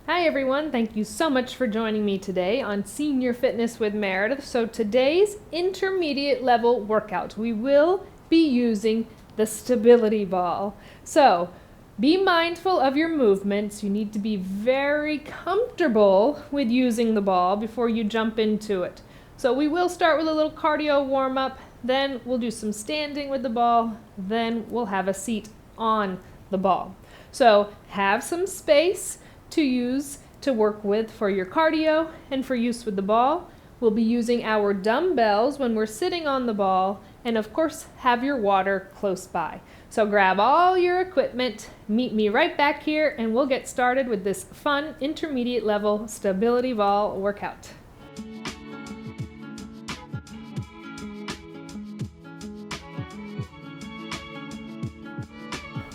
Hi everyone, thank you so much for joining me today on Senior Fitness with Meredith. So today's intermediate level workout, we will be using the stability ball. So be mindful of your movements. You need to be very comfortable with using the ball before you jump into it. So we will start with a little cardio warm up, then we'll do some standing with the ball, then we'll have a seat on the ball. So have some space to use to work with for your cardio and for use with the ball. We'll be using our dumbbells when we're sitting on the ball, and of course have your water close by. So grab all your equipment, meet me right back here, and we'll get started with this fun intermediate level stability ball workout.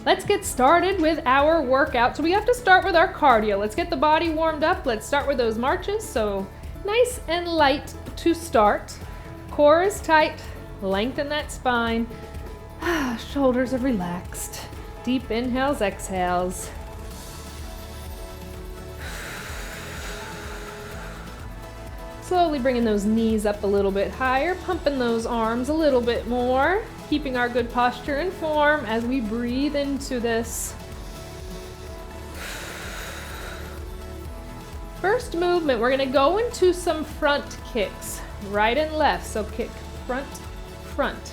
Let's get started with our workout. So we have to start with our cardio. Let's get the body warmed up. Let's start with those marches. So nice and light to start. Core is tight. Lengthen that spine. Shoulders are relaxed. Deep inhales, exhales. Slowly bringing those knees up a little bit higher, pumping those arms a little bit more. Keeping our good posture and form as we breathe into this. First movement, we're going to go into some front kicks, right and left. So kick, front, front.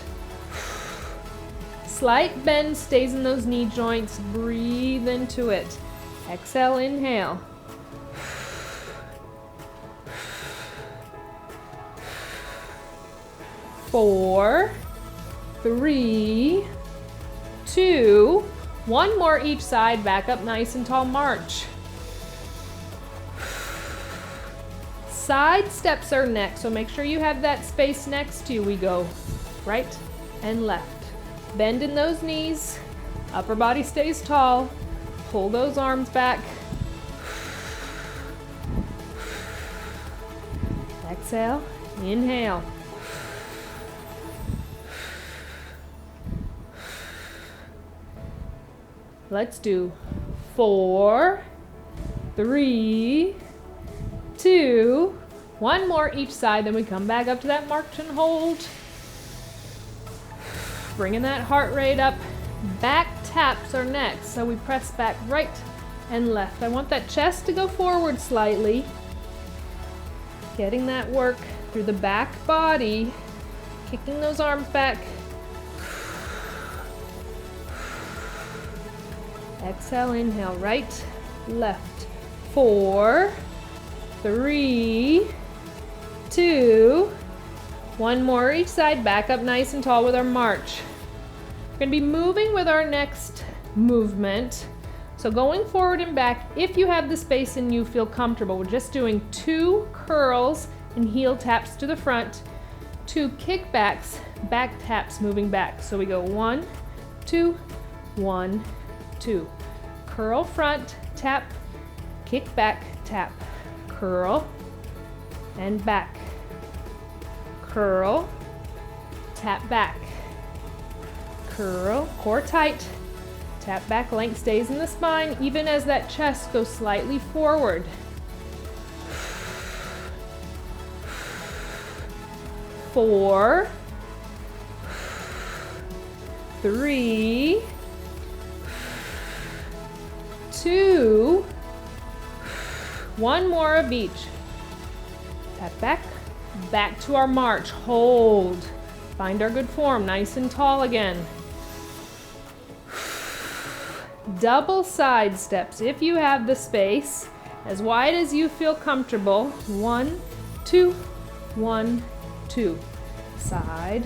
Slight bend stays in those knee joints. Breathe into it. Exhale, inhale. Four. 3, 2, one more each side, back up nice and tall, march. Side steps are next, so make sure you have that space next to you. We go right and left. Bend in those knees, upper body stays tall, pull those arms back. Exhale, inhale. Let's do 4, 3, 2, one more each side, then we come back up to that march and hold. Bringing that heart rate up. Back taps are next, so we press back right and left. I want that chest to go forward slightly. Getting that work through the back body, kicking those arms back. Exhale, inhale, right, left. 4, 3, 2, one more each side, back up nice and tall with our march. We're going to be moving with our next movement. So going forward and back, if you have the space and you feel comfortable, we're just doing 2 curls and heel taps to the front, 2 kickbacks, back taps moving back. So we go 1, 2, 1, 2. Curl front, tap, kick back, tap, curl, and back. Curl, tap back. Curl, core tight, tap back, length stays in the spine, even as that chest goes slightly forward. 4, 3, 2, one more of each. Tap back, back to our march, hold. Find our good form, nice and tall again. Double side steps if you have the space, as wide as you feel comfortable. 1, 2, 1, 2. Side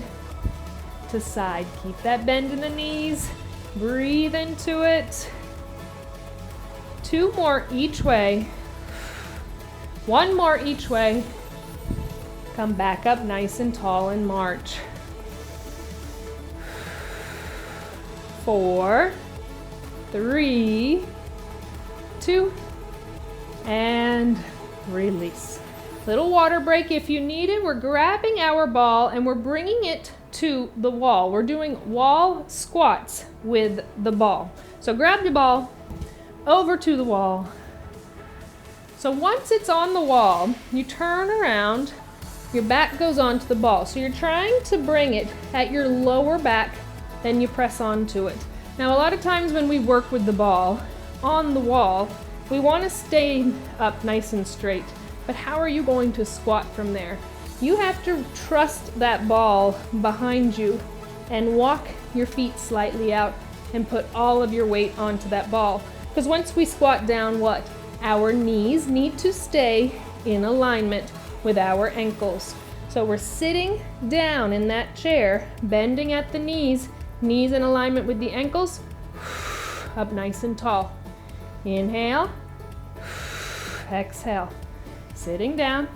to side. Keep that bend in the knees. Breathe into it. 2 more each way. 1 more each way. Come back up nice and tall and march. 4, 3, 2, and release. Little water break if you need it. We're grabbing our ball and we're bringing it to the wall. We're doing wall squats with the ball. So grab your ball, over to the wall, So once it's on the wall, you turn around, your back goes onto the ball. So you're trying to bring it at your lower back, then you press onto it. Now a lot of times when we work with the ball on the wall, we want to stay up nice and straight. But how are you going to squat from there? You have to trust that ball behind you and walk your feet slightly out and put all of your weight onto that ball. Because once we squat down, what? Our knees need to stay in alignment with our ankles. So we're sitting down in that chair, bending at the knees, knees in alignment with the ankles, up nice and tall. Inhale, exhale. Sitting down,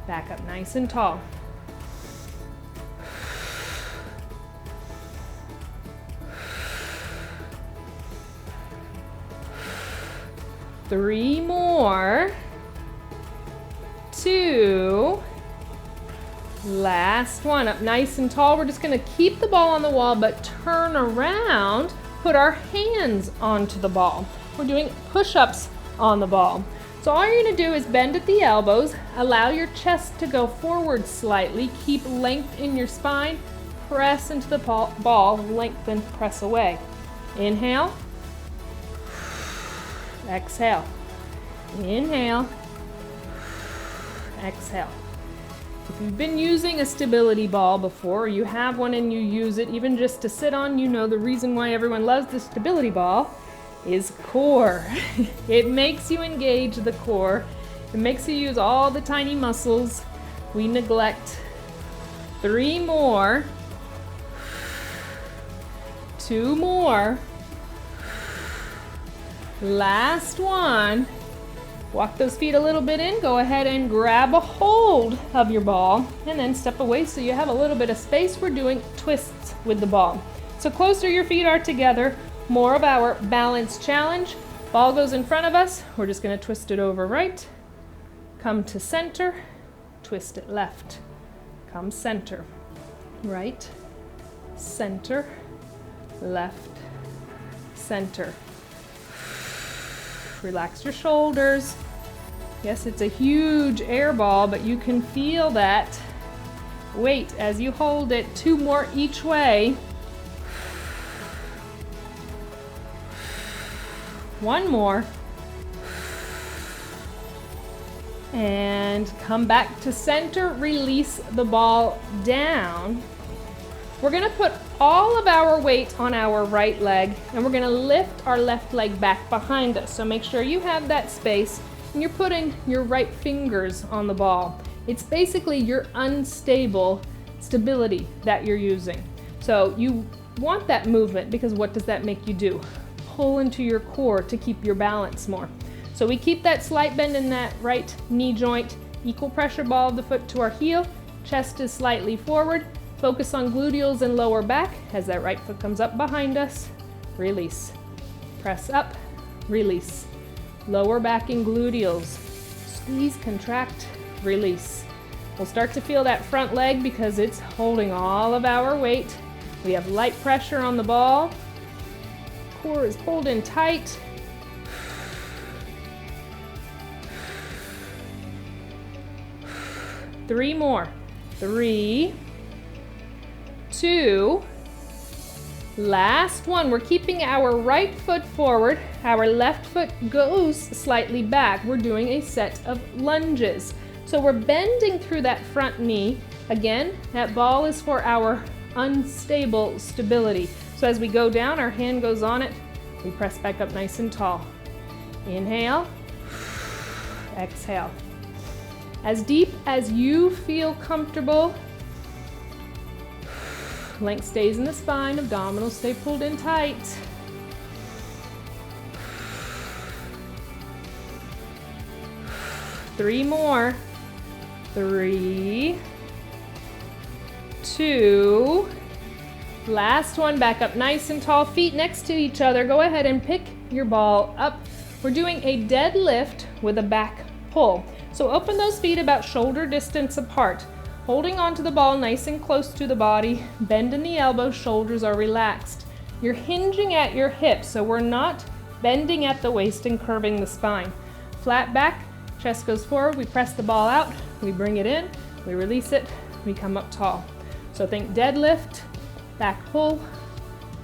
back up nice and tall. Three more. Two. Last one, up nice and tall. We're just gonna keep the ball on the wall, but turn around, put our hands onto the ball. We're doing push-ups on the ball. So all you're gonna do is bend at the elbows, allow your chest to go forward slightly, keep length in your spine, press into the ball, lengthen, press away. Inhale, exhale, inhale, exhale. If you've been using a stability ball before, or you have one and you use it even just to sit on, you know the reason why everyone loves the stability ball is core. It makes you engage the core. It makes you use all the tiny muscles we neglect. Three more. Two more. Last one. Walk those feet a little bit in. Go ahead and grab a hold of your ball and then step away so you have a little bit of space. We're doing twists with the ball. So closer your feet are together, more of our balance challenge. Ball goes in front of us. We're just going to twist it over right. Come to center. Twist it left. Come center. Right. Center. Left. Center. Relax your shoulders. Yes, it's a huge air ball, but you can feel that weight as you hold it. Two more each way. One more. And come back to center. Release the ball down. We're going to put all of our weight on our right leg, and we're going to lift our left leg back behind us. So make sure you have that space, and you're putting your right fingers on the ball. It's basically your unstable stability that you're using. So you want that movement, because what does that make you do? Pull into your core to keep your balance more. So we keep that slight bend in that right knee joint, equal pressure ball of the foot to our heel, chest is slightly forward. Focus on gluteals and lower back as that right foot comes up behind us. Release. Press up, release. Lower back and gluteals. Squeeze, contract, release. We'll start to feel that front leg because it's holding all of our weight. We have light pressure on the ball. Core is pulled in tight. Three more. Three. Two. Last one. We're keeping our right foot forward. Our left foot goes slightly back. We're doing a set of lunges. So we're bending through that front knee. Again, that ball is for our unstable stability. So as we go down, our hand goes on it. We press back up nice and tall. Inhale. Exhale. As deep as you feel comfortable. Length stays in the spine, abdominals stay pulled in tight. Three more. Three. Two. Last one, back up nice and tall, feet next to each other. Go ahead and pick your ball up. We're doing a deadlift with a back pull. So open those feet about shoulder distance apart. Holding onto the ball nice and close to the body, bend in the elbows, shoulders are relaxed. You're hinging at your hips, so we're not bending at the waist and curving the spine. Flat back, chest goes forward, we press the ball out, we bring it in, we release it, we come up tall. So think deadlift, back pull,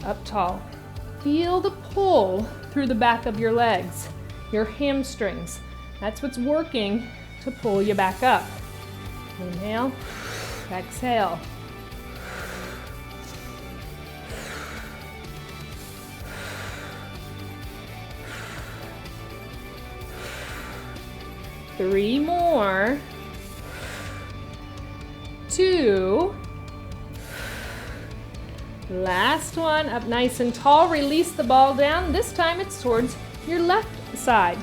up tall. Feel the pull through the back of your legs, your hamstrings. That's what's working to pull you back up. Inhale, exhale. Three more. 2. Last one, up nice and tall. Release the ball down. This time it's towards your left side.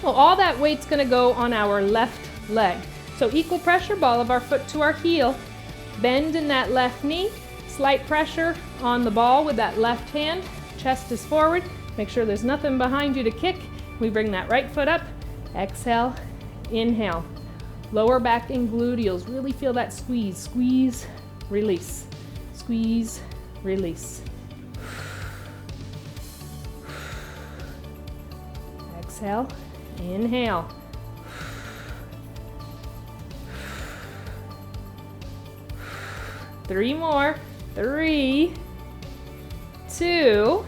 Well, all that weight's gonna go on our left leg. So equal pressure, ball of our foot to our heel. Bend in that left knee. Slight pressure on the ball with that left hand. Chest is forward. Make sure there's nothing behind you to kick. We bring that right foot up. Exhale, inhale. Lower back and gluteals. Really feel that squeeze. Squeeze, release. Squeeze, release. Exhale, inhale. Three more. 3, 2.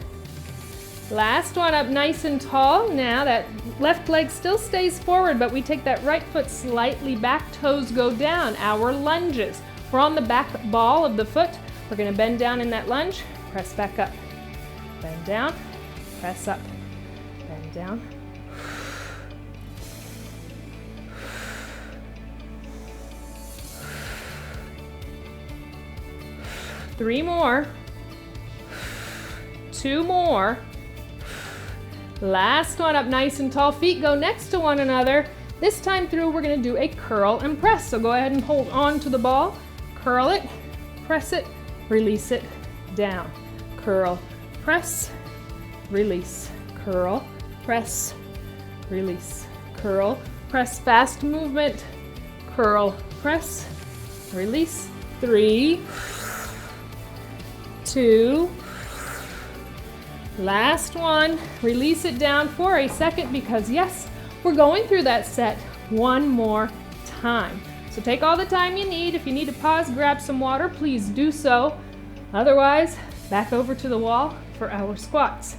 Last one, up nice and tall. Now that left leg still stays forward, but we take that right foot slightly back, toes go down, our lunges. We're on the back ball of the foot. We're gonna bend down in that lunge, press back up. Bend down, press up, bend down. Three more. 2 more. Last one, up nice and tall. Feet go next to one another. This time through, we're gonna do a curl and press. So go ahead and hold on to the ball. Curl it, press it, release it, down. Curl, press, release. Curl, press, release. Curl, press, fast movement. Curl, press, release. 3, 2, last one. Release it down for a second because yes, we're going through that set one more time. So take all the time you need. If you need to pause, grab some water, please do so. Otherwise, back over to the wall for our squats.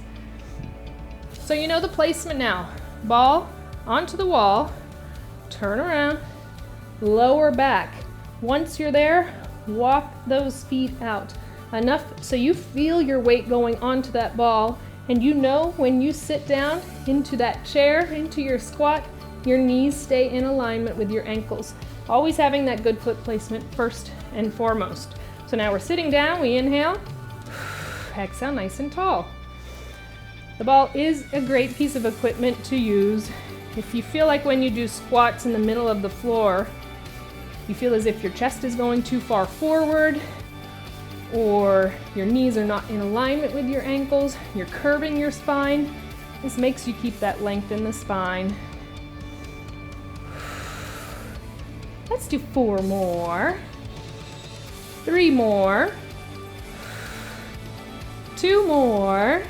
So you know the placement now. Ball onto the wall, turn around, lower back. Once you're there, walk those feet out. Enough so you feel your weight going onto that ball, and you know when you sit down into that chair, into your squat, your knees stay in alignment with your ankles. Always having that good foot placement first and foremost. So now we're sitting down, we inhale, exhale nice and tall. The ball is a great piece of equipment to use. If you feel like when you do squats in the middle of the floor, you feel as if your chest is going too far forward, or your knees are not in alignment with your ankles, you're curving your spine, this makes you keep that length in the spine. Let's do 4 more. 3 more. 2 more.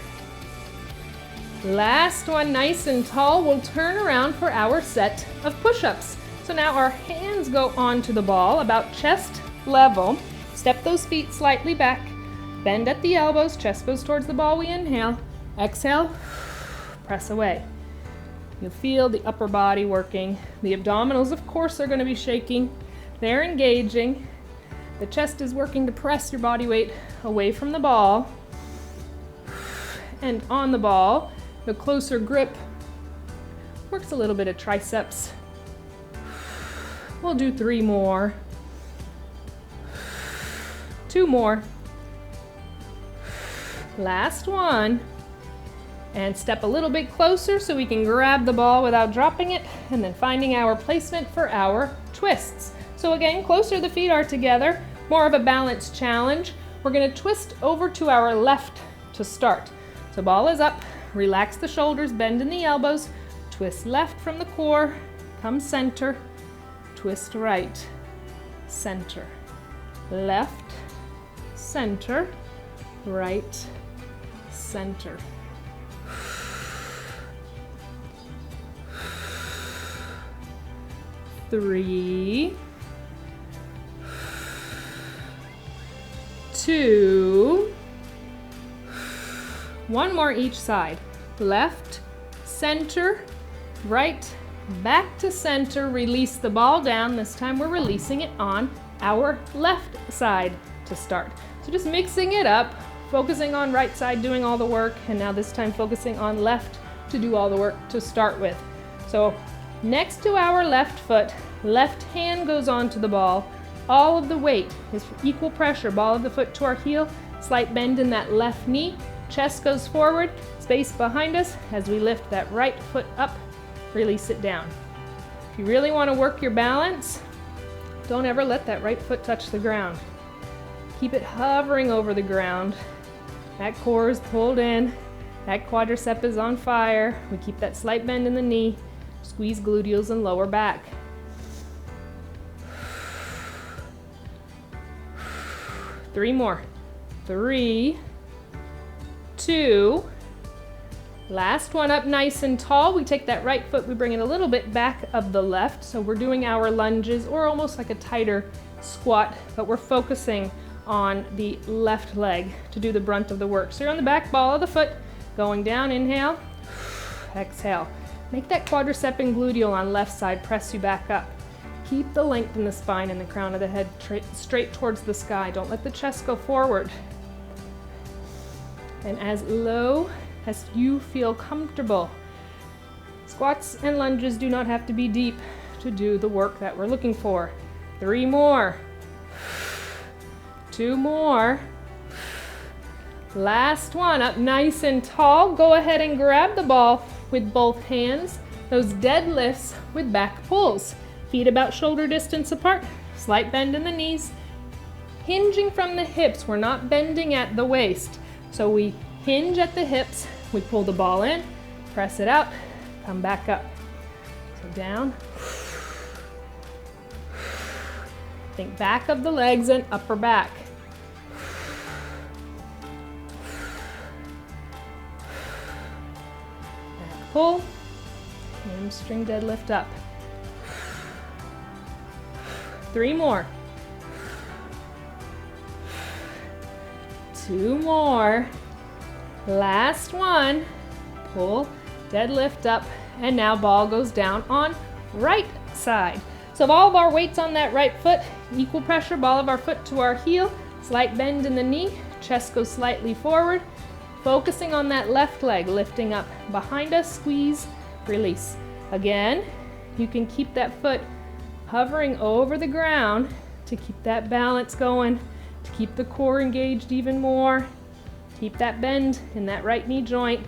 Last one, nice and tall. We'll turn around for our set of push-ups. So now our hands go onto the ball about chest level. Step those feet slightly back, bend at the elbows, chest goes towards the ball, we inhale, exhale, press away. You'll feel the upper body working. The abdominals, of course, are gonna be shaking. They're engaging. The chest is working to press your body weight away from the ball. And on the ball, the closer grip works a little bit of triceps. We'll do 3 more. 2 more. Last one. And step a little bit closer so we can grab the ball without dropping it, and then finding our placement for our twists. So again, closer the feet are together, more of a balance challenge. We're gonna twist over to our left to start. So ball is up, relax the shoulders, bend in the elbows, twist left from the core, come center, twist right, center, left, center, right, center. 3, 2, one more each side. Left, center, right, back to center. Release the ball down. This time we're releasing it on our left side to start. So just mixing it up, focusing on right side doing all the work, and now this time focusing on left to do all the work to start with. So next to our left foot, left hand goes onto the ball. All of the weight is equal pressure, ball of the foot to our heel, slight bend in that left knee, chest goes forward, space behind us as we lift that right foot up, release it down. If you really want to work your balance, don't ever let that right foot touch the ground. Keep it hovering over the ground. That core is pulled in, that quadricep is on fire. We keep that slight bend in the knee, squeeze gluteals and lower back. 3 more. 3, 2, last one up nice and tall. We take that right foot, we bring it a little bit back of the left. So we're doing our lunges or almost like a tighter squat, but we're focusing on the left leg to do the brunt of the work. So you're on the back, ball of the foot, going down, inhale, exhale. Make that quadricep and gluteal on left side, press you back up. Keep the length in the spine and the crown of the head straight towards the sky. Don't let the chest go forward. And as low as you feel comfortable. Squats and lunges do not have to be deep to do the work that we're looking for. 3 more. 2 more. Last one, up nice and tall. Go ahead and grab the ball with both hands. Those deadlifts with back pulls. Feet about shoulder distance apart, slight bend in the knees. Hinging from the hips, we're not bending at the waist. So we hinge at the hips, we pull the ball in, press it out, come back up. So down. Think back of the legs and upper back. Back pull, hamstring deadlift up. 3 more. 2 more. Last one. Pull, deadlift up, and now ball goes down on right side. So if all of our weight's on that right foot, equal pressure, ball of our foot to our heel, slight bend in the knee, chest goes slightly forward, focusing on that left leg, lifting up behind us, squeeze, release. Again, you can keep that foot hovering over the ground to keep that balance going, to keep the core engaged even more. Keep that bend in that right knee joint.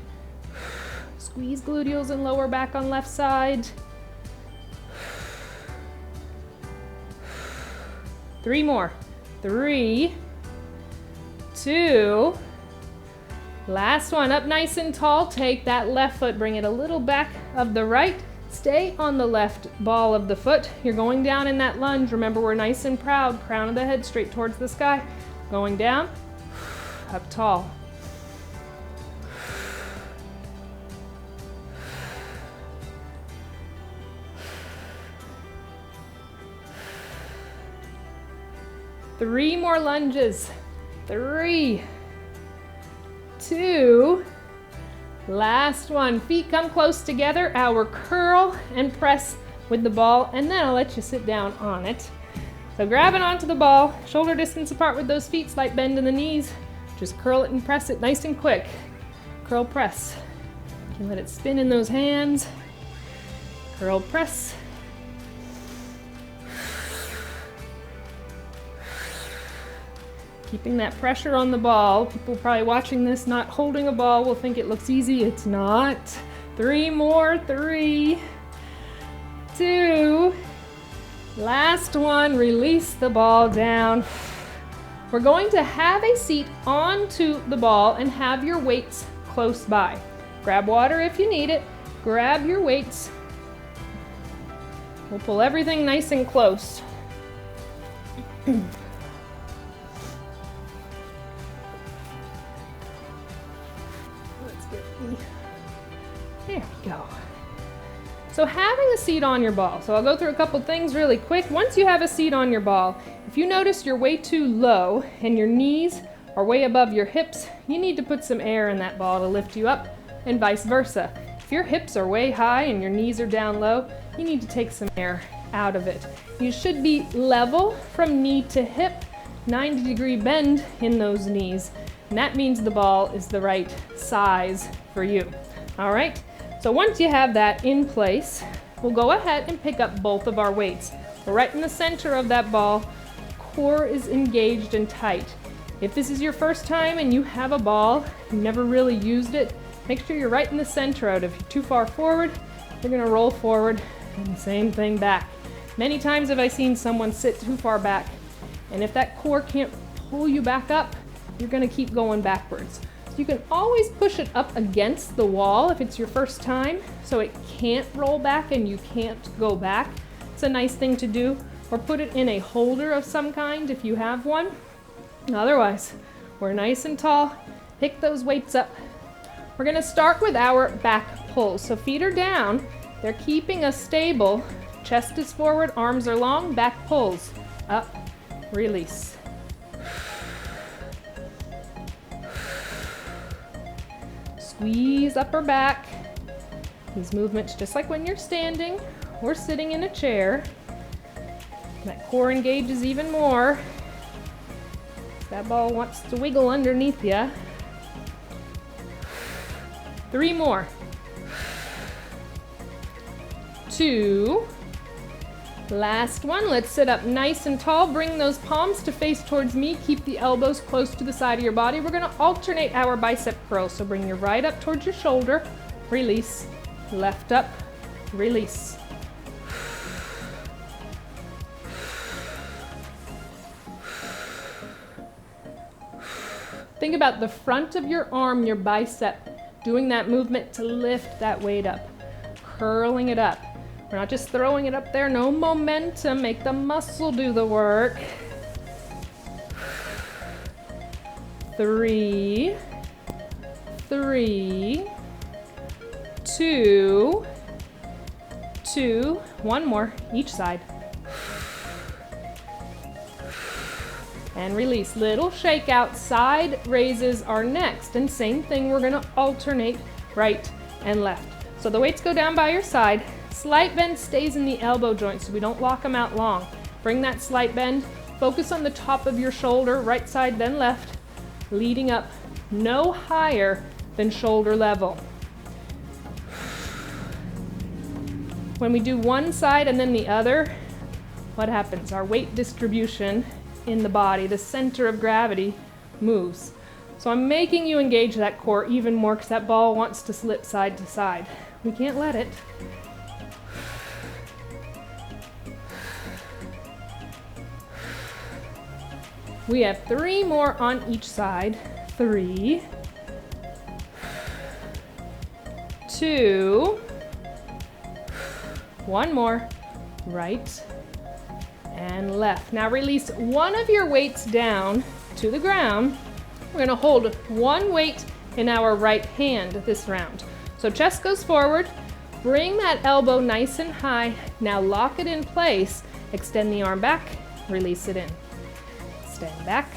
Squeeze gluteals and lower back on left side. 3 more. 3, 2, last one. Up nice and tall. Take that left foot, bring it a little back of the right. Stay on the left ball of the foot. You're going down in that lunge. Remember, we're nice and proud. Crown of the head straight towards the sky. Going down, up tall. Three more lunges. 3, 2, last one. Feet come close together. Our curl and press with the ball, and then I'll let you sit down on it. So grab it onto the ball, shoulder distance apart with those feet, slight bend in the knees. Just curl it and press it nice and quick. Curl, press. You can let it spin in those hands. Curl, press. Keeping that pressure on the ball. People probably watching this not holding a ball will think it looks easy. It's not. 3 more. 3, 2, last one. Release the ball down. We're going to have a seat onto the ball and have your weights close by. Grab water if you need it. Grab your weights. We'll pull everything nice and close. There we go. So having a seat on your ball. So I'll go through a couple things really quick. Once you have a seat on your ball, if you notice you're way too low and your knees are way above your hips, you need to put some air in that ball to lift you up, and vice versa. If your hips are way high and your knees are down low, you need to take some air out of it. You should be level from knee to hip, 90-degree bend in those knees, and that means the ball is the right size for you. All right, so once you have that in place, we'll go ahead and pick up both of our weights. We're right in the center of that ball, core is engaged and tight. If this is your first time and you have a ball, you never really used it, make sure you're right in the center of it. If you're too far forward, you're gonna roll forward, and same thing back. Many times have I seen someone sit too far back, and if that core can't pull you back up, you're gonna keep going backwards. So you can always push it up against the wall if it's your first time, so it can't roll back and you can't go back. It's a nice thing to do, or put it in a holder of some kind if you have one. Otherwise, we're nice and tall, pick those weights up. We're gonna start with our back pulls. So feet are down, they're keeping us stable. Chest is forward, arms are long, back pulls. Up, release. Squeeze upper back. These movements just like when you're standing or sitting in a chair. That core engages even more. That ball wants to wiggle underneath you. 3 more. 2. Last one. Let's sit up nice and tall. Bring those palms to face towards me. Keep the elbows close to the side of your body. We're going to alternate our bicep curls. So bring your right up towards your shoulder. Release. Left up. Release. Think about the front of your arm, your bicep, doing that movement to lift that weight up, curling it up. We're not just throwing it up there, no momentum, make the muscle do the work. 3, 3, 2, 2, 1 more, each side. And release. Little shakeout. Side raises are next. And same thing, we're going to alternate right and left. So the weights go down by your side. Slight bend stays in the elbow joint so we don't lock them out long. Bring that slight bend. Focus on the top of your shoulder, right side then left, leading up no higher than shoulder level. When we do one side and then the other, what happens? Our weight distribution in the body, the center of gravity, moves. So I'm making you engage that core even more because that ball wants to slip side to side. We can't let it. We have 3 more on each side. 3, 2, 1 more, right and left. Now release one of your weights down to the ground. We're going to hold one weight in our right hand this round. So chest goes forward, bring that elbow nice and high. Now lock it in place, extend the arm back, release it in. Extend back,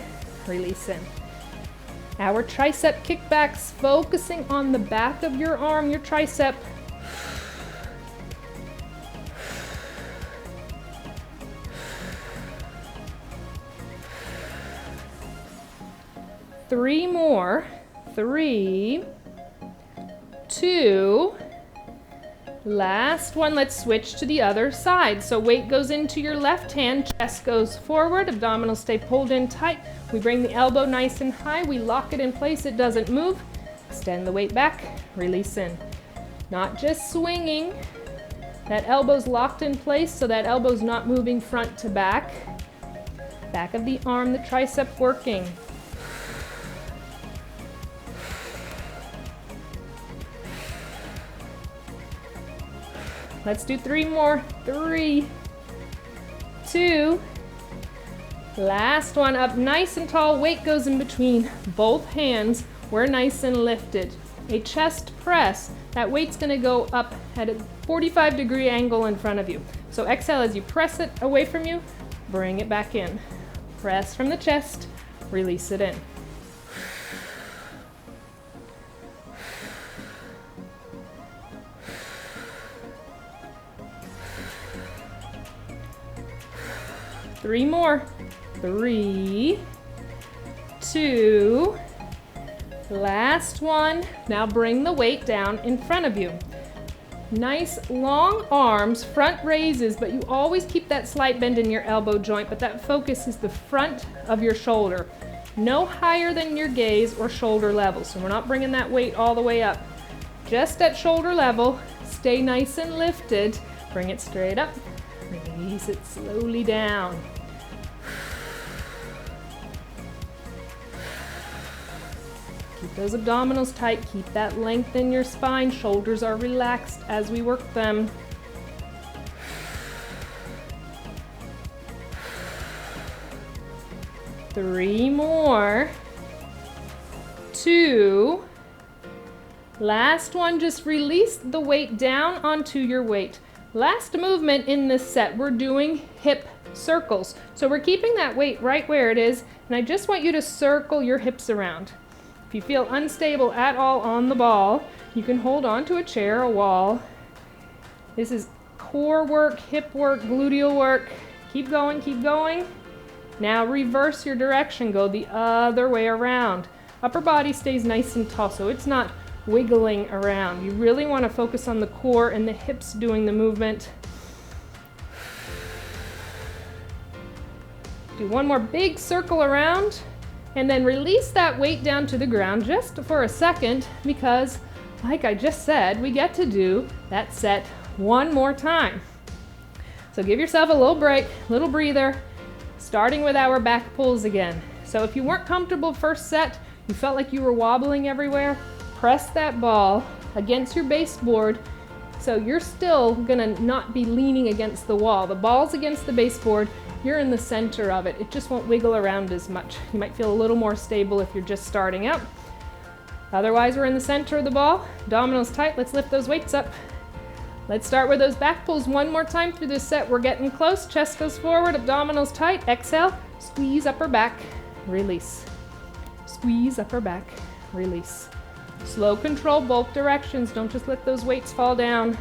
release in. Our tricep kickbacks, focusing on the back of your arm, your tricep. 3 more. 3, 2, last one. Let's switch to the other side. So weight goes into your left hand, chest goes forward, abdominals stay pulled in tight. We bring the elbow nice and high, we lock it in place, it doesn't move. Extend the weight back, release in. Not just swinging, that elbow's locked in place so that elbow's not moving front to back. Back of the arm, the tricep working. Let's do 3 more. 3, 2, last one. Up nice and tall, weight goes in between both hands. We're nice and lifted. a chest press. That weight's gonna go up at a 45-degree angle in front of you. So exhale as you press it away from you, bring it back in. Press from the chest, release it in. Three more. 3, 2, last one. Now bring the weight down in front of you. Nice long arms, front raises, but you always keep that slight bend in your elbow joint, but that focus is the front of your shoulder. No higher than your gaze or shoulder level. So we're not bringing that weight all the way up. Just at shoulder level, stay nice and lifted. Bring it straight up, release it slowly down. Keep those abdominals tight, keep that length in your spine. Shoulders are relaxed as we work them. Three more. 2. Last one, just release the weight down onto your weight. Last movement in this set, we're doing hip circles. So we're keeping that weight right where it is, and I just want you to circle your hips around. If you feel unstable at all on the ball, you can hold on to a chair, a wall. This is core work, hip work, gluteal work. Keep going, keep going. Now reverse your direction, go the other way around. Upper body stays nice and tall, so it's not wiggling around. You really want to focus on the core and the hips doing the movement. Do one more big circle around, and then release that weight down to the ground just for a second, because like I just said, we get to do that set one more time. So give yourself a little break, little breather, starting with our back pulls again. So if you weren't comfortable first set, you felt like you were wobbling everywhere, press that ball against your baseboard, so you're still gonna not be leaning against the wall. The ball's against the baseboard, you're in the center of it. It just won't wiggle around as much. You might feel a little more stable if you're just starting out. Otherwise, we're in the center of the ball. Abdominals tight, let's lift those weights up. Let's start with those back pulls one more time through this set. We're getting close, chest goes forward, abdominals tight. Exhale, squeeze upper back, release. Squeeze upper back, release. Slow control both directions, don't just let those weights fall down.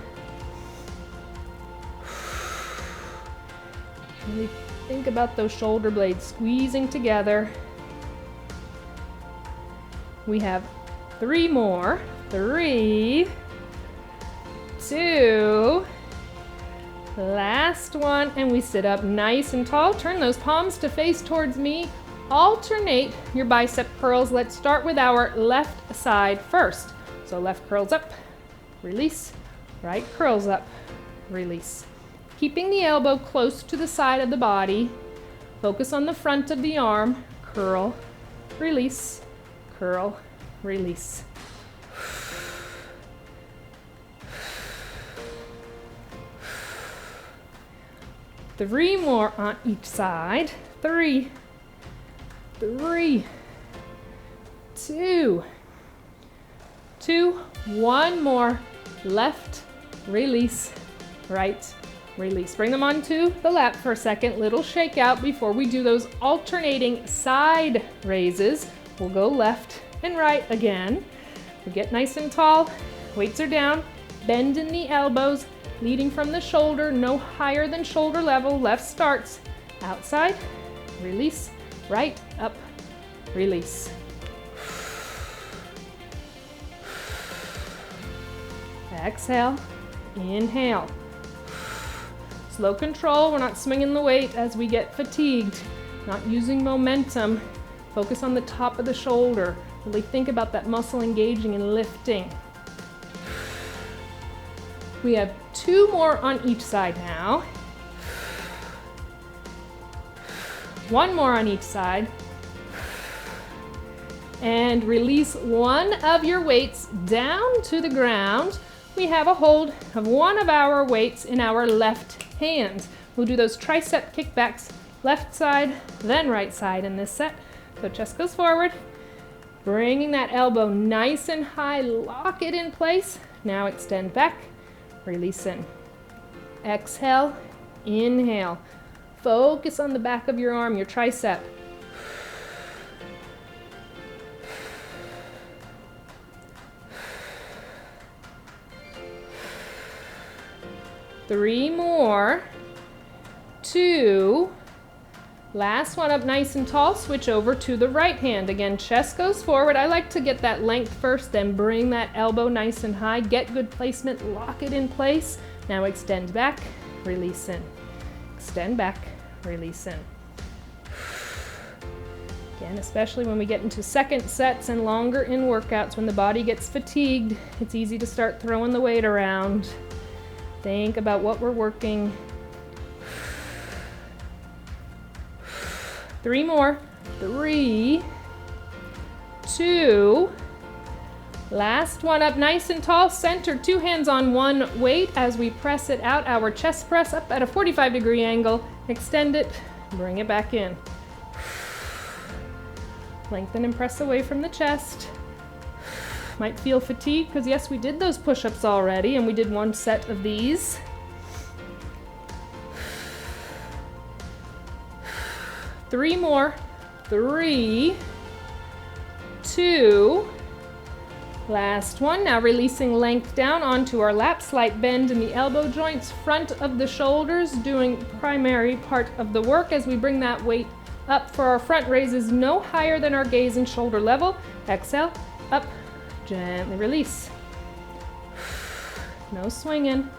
Really think about those shoulder blades squeezing together. We have 3 more. 3, 2, last one, and we sit up nice and tall. Turn those palms to face towards me. Alternate your bicep curls. Let's start with our left side first. So left curls up, release, right curls up, release. Keeping the elbow close to the side of the body, focus on the front of the arm, curl, release, curl, release. Three more on each side. 3, 3, 2, 2, one more. Left, release, right, release. Bring them onto the lap for a second. Little shake out before we do those alternating side raises. We'll go left and right again. We get nice and tall. Weights are down. Bend in the elbows, leading from the shoulder, no higher than shoulder level. Left starts outside, release, right, up, release. Exhale, inhale. Slow control, we're not swinging the weight as we get fatigued, not using momentum. Focus on the top of the shoulder. Really think about that muscle engaging and lifting. We have 2 more on each side now. 1 more on each side. And release one of your weights down to the ground. We have a hold of one of our weights in our left hand. We'll do those tricep kickbacks, left side, then right side in this set. So chest goes forward, Bringing that elbow nice and high, lock it in place. Now extend back, release in. Exhale, inhale. Focus on the back of your arm, your tricep. Three more. Two. Last one up nice and tall, switch over to the right hand. Again, chest goes forward. I like to get that length first, then bring that elbow nice and high. Get good placement, lock it in place. Now extend back, release in. Extend back, release in. Again, especially when we get into second sets and longer in workouts, when the body gets fatigued, it's easy to start throwing the weight around. Think about what we're working. Three more. 3, 2. Last one up nice and tall, center, 2 hands on one weight as we press it out, our chest press up at a 45-degree angle. Extend it, bring it back in. Lengthen and press away from the chest. Might feel fatigued because yes, we did those push-ups already and we did one set of these. 3 more. 3, 2. Last one. Now releasing length down onto our lap, slight bend in the elbow joints, front of the shoulders, doing primary part of the work as we bring that weight up for our front raises no higher than our gaze and shoulder level. Exhale, up, gently release. No swinging.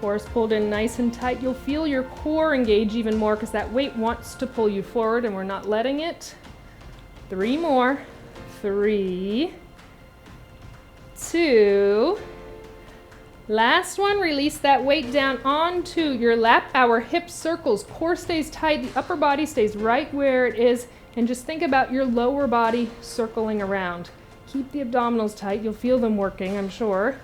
Core's pulled in nice and tight. You'll feel your core engage even more because that weight wants to pull you forward and we're not letting it. 3 more. 3, 2. Last one, release that weight down onto your lap. Our hip circles, core stays tight, the upper body stays right where it is, and just think about your lower body circling around. Keep the abdominals tight. You'll feel them working, I'm sure.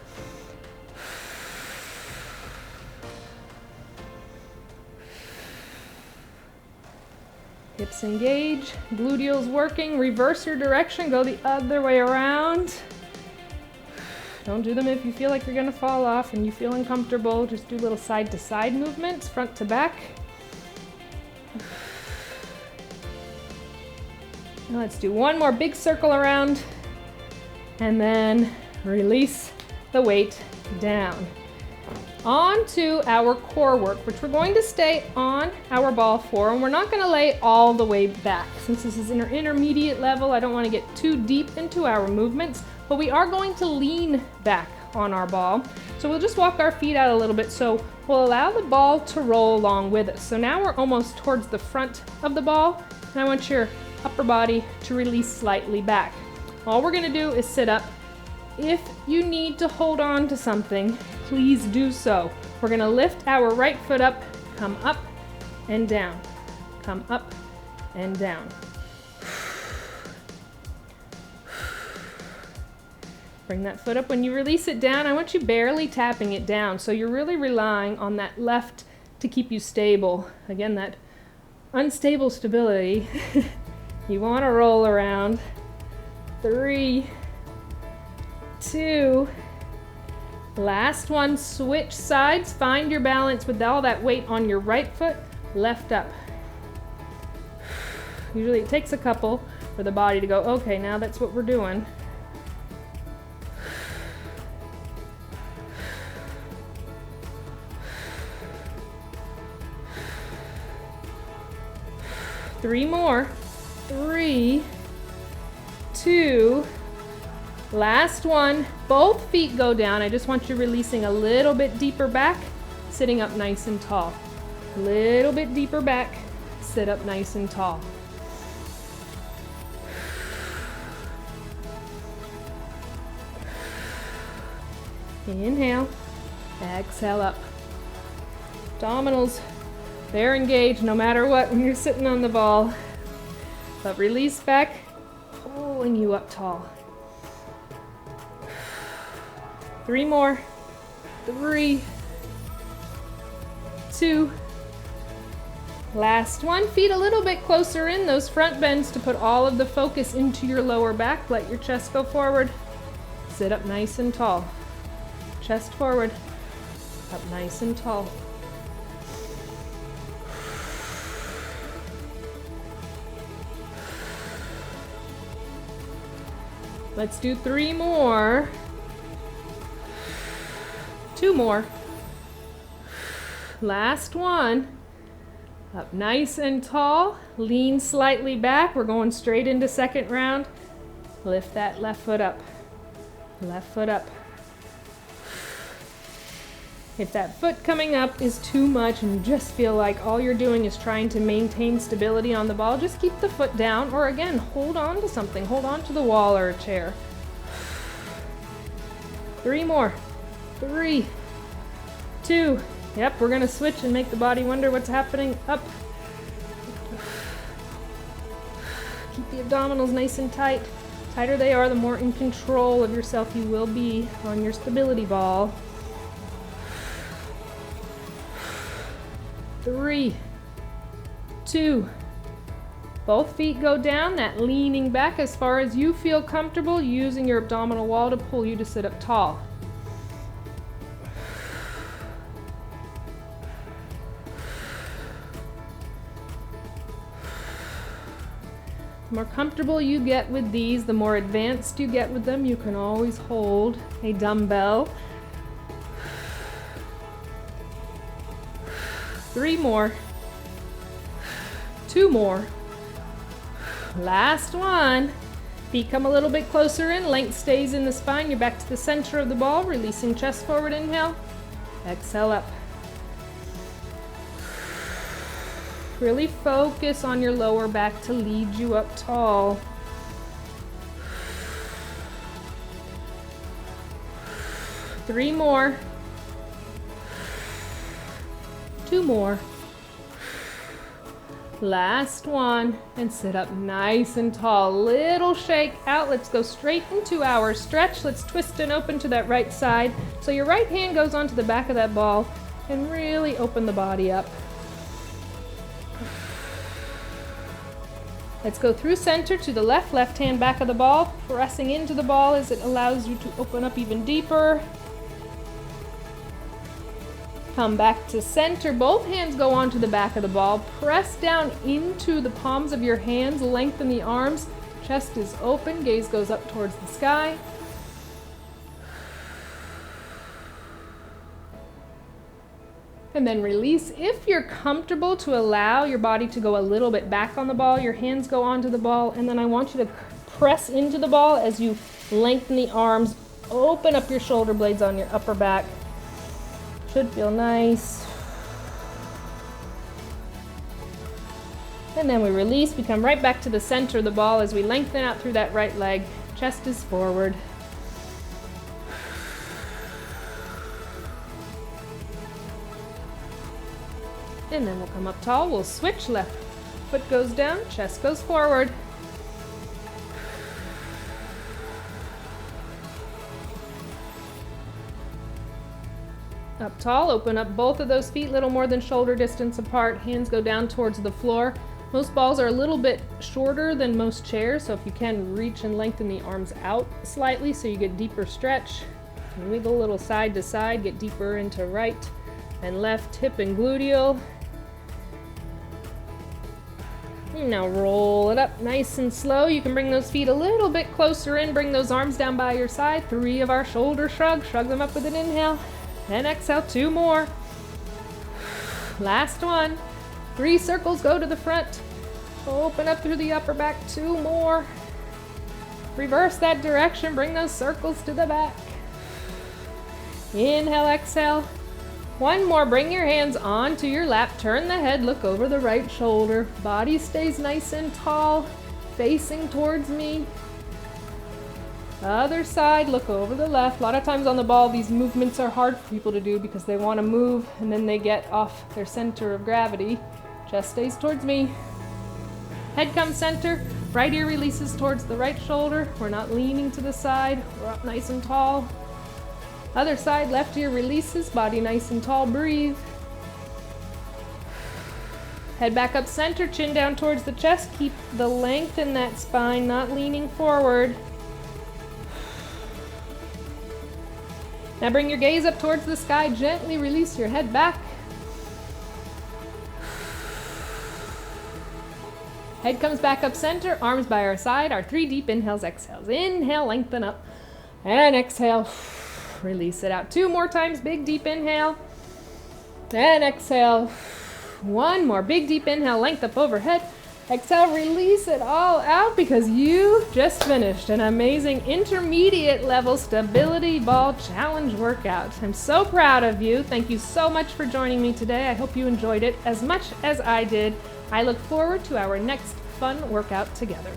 Hips engage, gluteals working, reverse your direction, go the other way around. Don't do them if you feel like you're gonna fall off and you feel uncomfortable. Just do little side to side movements, front to back. Now let's do one more big circle around and then release the weight down. On to our core work, which we're going to stay on our ball for, and we're not going to lay all the way back. Since this is an intermediate level, I don't want to get too deep into our movements, but we are going to lean back on our ball. So we'll just walk our feet out a little bit, so we'll allow the ball to roll along with us. So now we're almost towards the front of the ball, and I want your upper body to release slightly back. All we're going to do is sit up. If you need to hold on to something, please do so. We're going to lift our right foot up, come up and down, come up and down. Bring that foot up. When you release it down, I want you barely tapping it down. So you're really relying on that left to keep you stable. Again, that unstable stability. You want to roll around. 3, 2. Last one, switch sides. Find your balance with all that weight on your right foot, left up. Usually it takes a couple for the body to go, okay, now that's what we're doing. Three more. 3, 2. Last one, both feet go down. I just want you releasing a little bit deeper back, sitting up nice and tall. Little bit deeper back, sit up nice and tall. Inhale, exhale up. Abdominals, they're engaged no matter what when you're sitting on the ball. But release back, pulling you up tall. 3 more. 3, 2, Last one, feet a little bit closer in, those front bends to put all of the focus into your lower back. Let your chest go forward. Sit up nice and tall. Chest forward, up nice and tall. Let's do 3 more. 2 more. Last one. Up nice and tall. Lean slightly back. We're going straight into second round. Lift that left foot up. Left foot up. If that foot coming up is too much and you just feel like all you're doing is trying to maintain stability on the ball, just keep the foot down, or again, hold on to something. Hold on to the wall or a chair. 3 more. 3, 2. Yep, we're gonna switch and make the body wonder what's happening. Up. Keep the abdominals nice and tight. The tighter they are, the more in control of yourself you will be on your stability ball. 3, 2. Both feet go down, that leaning back as far as you feel comfortable, using your abdominal wall to pull you to sit up tall. The more comfortable you get with these, the more advanced you get with them, you can always hold a dumbbell. 3 more. 2 more. Last one. Feet come a little bit closer in, length stays in the spine. You're back to the center of the ball, releasing chest forward, inhale. Exhale up. Really focus on your lower back to lead you up tall. 3 more. 2 more. Last one, and sit up nice and tall. Little shake out. Let's go straight into our stretch. Let's twist and open to that right side. So your right hand goes onto the back of that ball and really open the body up. Let's go through center to the left hand back of the ball, pressing into the ball as it allows you to open up even deeper. Come back to center, both hands go onto the back of the ball, press down into the palms of your hands, lengthen the arms, chest is open, gaze goes up towards the sky. And then release. If you're comfortable to allow your body to go a little bit back on the ball, your hands go onto the ball, and then I want you to press into the ball as you lengthen the arms, open up your shoulder blades on your upper back. Should feel nice. And then we release, we come right back to the center of the ball as we lengthen out through that right leg. Chest is forward. And then we'll come up tall, we'll switch, left foot goes down, chest goes forward. Up tall, open up both of those feet, little more than shoulder distance apart, hands go down towards the floor. Most balls are a little bit shorter than most chairs, so if you can reach and lengthen the arms out slightly so you get deeper stretch. And wiggle a little side to side, get deeper into right and left hip and gluteal. Now roll it up nice and slow. You can bring those feet a little bit closer in, bring those arms down by your side. 3 of our shoulder shrugs, shrug them up with an inhale. And exhale, 2 more. Last one. 3 circles, go to the front. Open up through the upper back, 2 more. Reverse that direction, bring those circles to the back. Inhale, exhale. 1 more, bring your hands onto your lap, turn the head, look over the right shoulder. Body stays nice and tall, facing towards me. Other side, look over the left. A lot of times on the ball, these movements are hard for people to do because they want to move and then they get off their center of gravity. Chest stays towards me. Head comes center, right ear releases towards the right shoulder. We're not leaning to the side, we're up nice and tall. Other side, left ear releases, body nice and tall, breathe. Head back up center, chin down towards the chest. Keep the length in that spine, not leaning forward. Now bring your gaze up towards the sky. Gently release your head back. Head comes back up center, arms by our side. Our 3 deep inhales, exhales. Inhale, lengthen up. And exhale. Release it out. 2 more times. Big deep inhale. And exhale. 1 more big deep inhale, length up overhead. Exhale, release it all out because you just finished an amazing intermediate level stability ball challenge workout. I'm so proud of you. Thank you so much for joining me today. I hope you enjoyed it as much as I did. I look forward to our next fun workout together.